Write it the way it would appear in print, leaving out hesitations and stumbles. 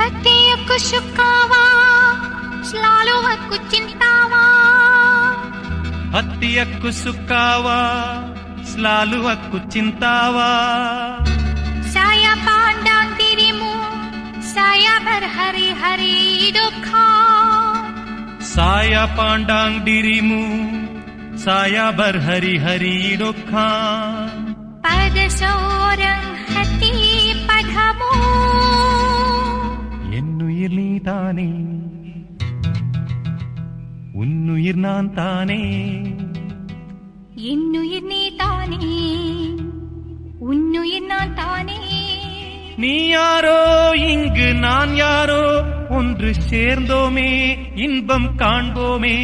హత్యకు సుఖావా స్లాలువకు చింతావా హత్యకు సుఖావా స్లాలువకు చింతావా saya pandang dirimu saya berhari-hari duka saya pandang dirimu saya berhari-hari duka pada seorang hati padamu என்னுயிர் நீதானே உன்னுயிர் நான் தானே என்னுயிர் நீதானே உன்னுயிர் நான் தானே நீ யாரோ இங்கு நான் யாரோ ஒன்று சேர்ந்தோமே இன்பம் காண்போமே